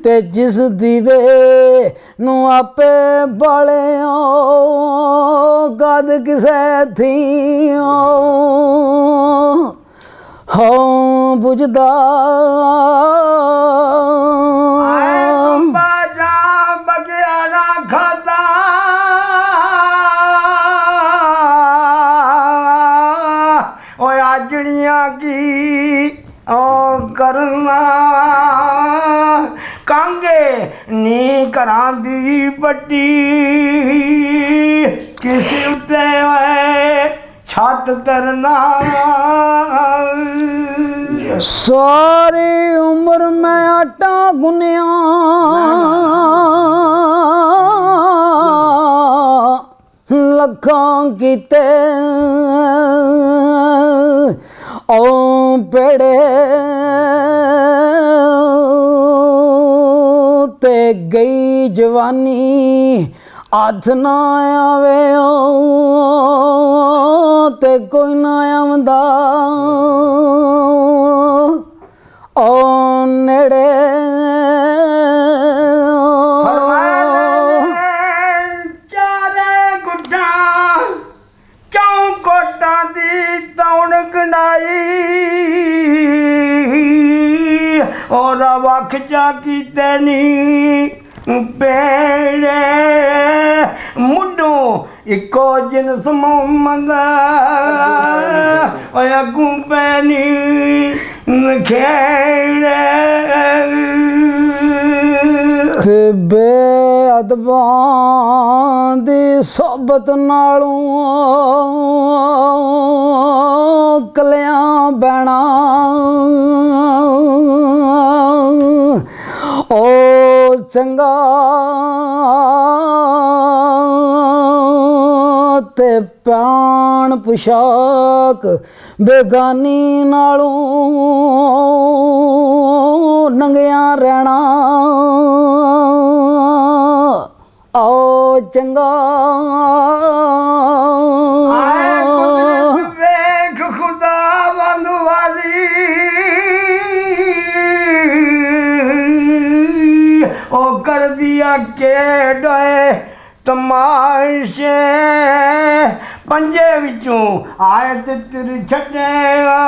ते जिस दीवे नू आपे बालियो गद किसे थी हो बुझदा बगियाना खाता ओए आजड़ियां की ओ करना कांगे नी करां दी पट्टी किसी उत्ते छत करना सारी उम्र मैं आटा गुनिया लखां कीते ओ पेड़े ते गई जवानी हथ ना आवे ते कोई ना आंदा ओ नेड़े चारे गुड्डा चौकोटा दी तौण कनाई और वख चा कीते नी पेड़े मुड्डो इको जिनस मोहम्मद अगू पैनी खेड़े ते बेअदबां दी सोबत नालों कलियां बैणा ओ चंगा ते पान पोशाक बेगानी नालों नंगिया रहना आओ चंगा वेख खुदा वालू वाली ओ कर दिया के डोए तमाशे पंजे विचों आयत तिर छड़ेगा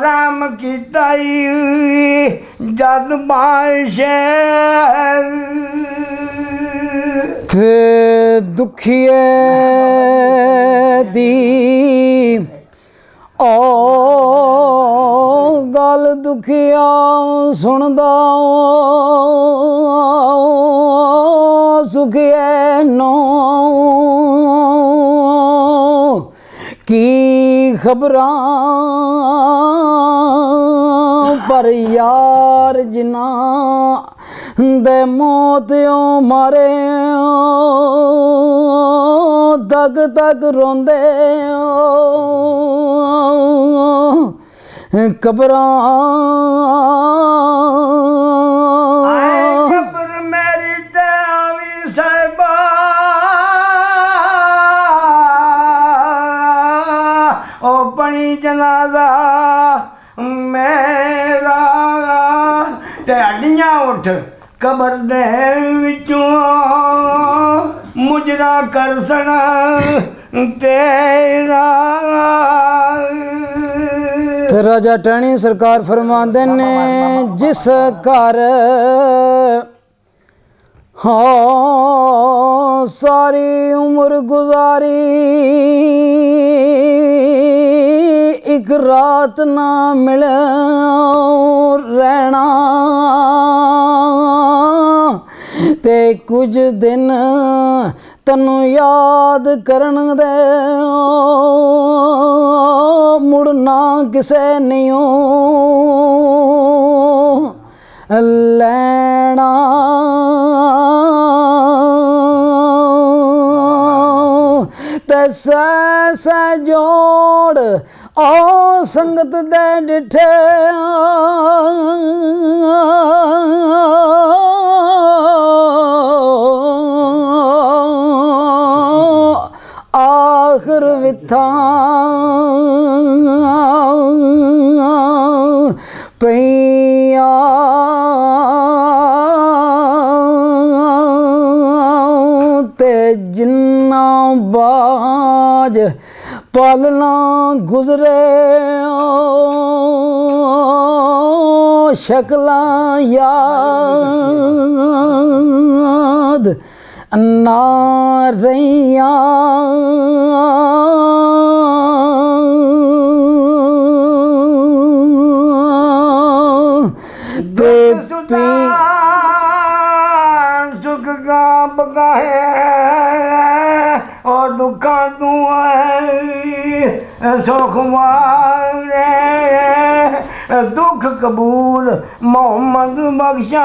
राम की ताई जद बाशे ते दुखिए दी ओ गल दुखिया सुनदा सुखिए नो की खबरां पर यार जिना दे मोतियों मारे तक तक रोंदे कबरां खबर मेरी ते आवी साहिबा ओ बनी जनाजा मेरा ते हड्डियां उठ कबर दे विचों मुजरा कर सना तेरा ते राजा टहनी सरकार फरमांदे ने जिस घर हाँ सारी उम्र गुजारी एक रात ना मिले रहना ते कुछ दिन तन्नू याद करन दे मुड़ना किसे नहीं लैना ते सै जोड़ ओ संगत दे डिठे आखिर विथा ਪਈਆਂ ਤੇ ਜਿੰਨਾ ਬਾਜ ਪਾਲਣਾ ਗੁਜ਼ਰੇ ਸ਼ਕਲਾਂ ਯਾਦ ਨਾ ਰਹੀਆਂ ਤੇ ਸੁਖ ਗਾ ਬਗਾਏ ਔਰ ਦੁੱਖਾਂ ਤੂੰ ਆਏ ਸੁਖ ਮਾਰੇ ਦੁੱਖ ਕਬੂਲ ਮੁਹੰਮਦ ਬਖਸ਼ਾ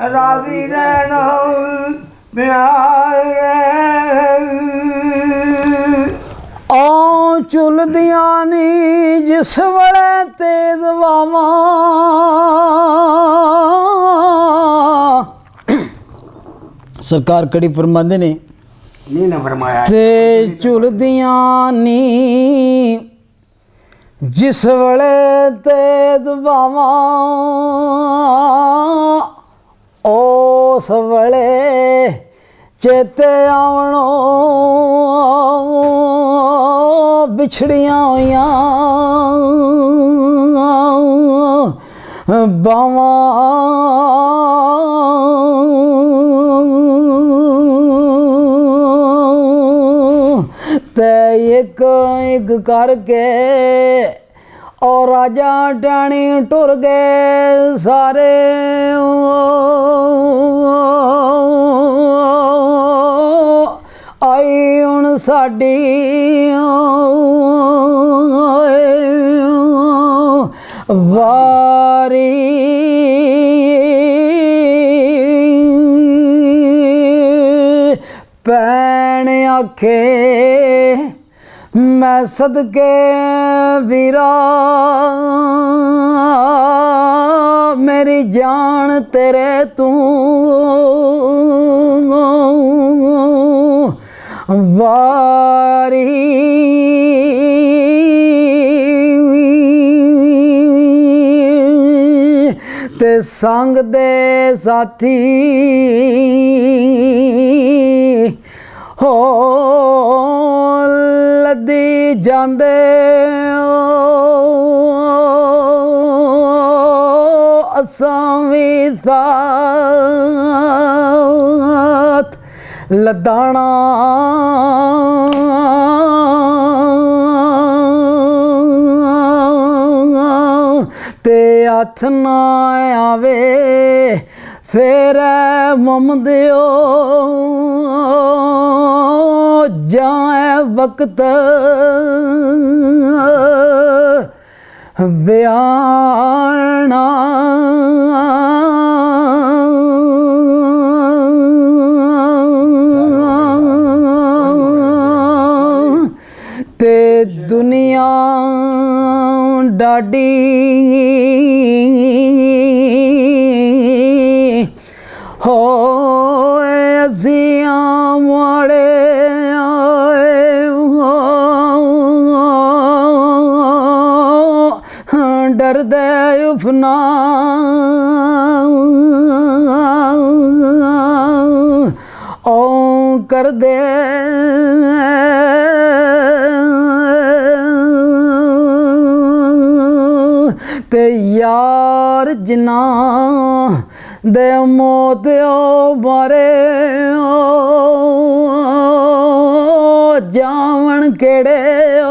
ਰਾਜ਼ੀ ਰਹਿਣਾ ਪਿਆਰੇ ਆ ਚੁੱਲਦੀਆਂ ਨੀ ਜਿਸ ਵੇਲੇ ਤੇਜ਼ ਵਾਵਾਂ ਸਰਕਾਰ ਕੜੀ ਫਰਮਾਉਂਦੇ ਨੇ ਨਹੀਂ ਨਾ ਫਰਮਾਇਆ ਤੇ ਝੁਲਦੀਆਂ ਨੀ ਜਿਸ ਵੇਲੇ ਤੇਜ਼ ਵਾਵਾਂ ਉਸ ਵੇਲੇ ਚੇਤੇ ਆਵਣੋ ਵਿਛੜੀਆਂ ਹੋਈਆਂ ਬਾਵਾਂ ਤੇ ਇੱਕ ਇੱਕ ਕਰਕੇ ਔਰ ਰਾਜਾ ਟਾਣੀ ਟੁਰ ਗਏ ਸਾਰੇ ਆਈ ਹੁਣ ਸਾਡੀ ਵਾਰੀ ਭੈਣ ਆਖੇ ਮੈਂ ਸਦਕੇ ਵੀਰਾ ਮੇਰੀ ਜਾਨ ਤੇਰੇ ਤੂੰ ਵਾਰੀ ਤੇ ਸੰਗ ਦੇ ਸਾਥੀ ਹੋ ਲੱਦੀ ਜਾਂਦੇ ਅਸਾਂ ਵੀ ਸਾਥ ਲਦਾਣਾ ਤੇ ਹੱਥ ਨਾ ਆਵੇ ਫੇਰ ਮੁੰਮਦਿਓ ਜਾਏ ਵਕਤ ਬਿਆਣਾ ਤੇ ਦੁਨੀਆ ਡਾਡੀ ਹੋਏ ਅਸੀਂ ਮਾੜੇ ਡਰਦੇ ਉਫਨਾ ਓ ਕਰਦੇ ਤੇ ਯਾਰ ਜਿਨਾ ਦੇ ਮੋਤਿਓ ਬਾਰੇ ਜਾਵਣ ਕਿਹੜੇ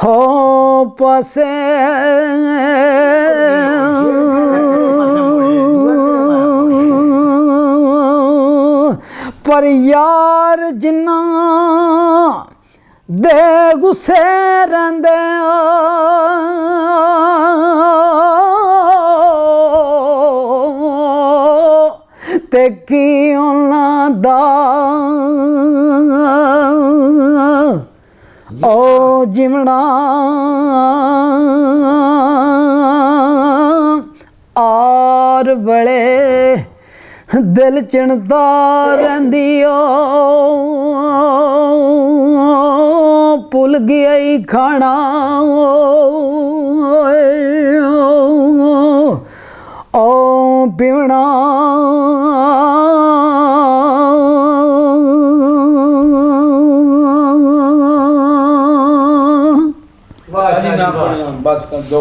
ਹੋ ਪਾਸੇ ਪਰ ਯਾਰ ਜਿੰਨਾ ਦੇ ਗੁੱਸੇ ਰਹਿੰਦੇ ਤੇ ਕੀ ਉਹਨਾਂ ਦਾ ਓ ਜਿਮਣਾ ਆਰ ਬੜੇ ਦਿਲ ਚਿਣਦਾ ਰਹਿੰਦੀ ਓ ਭੁੱਲ ਗਿਆ ਈ ਖਾਣਾ ਓ ਪੀਣਾ ਵਾਹ ਜੀ ਨਾ ਬਸ ਕਰ ਦੋ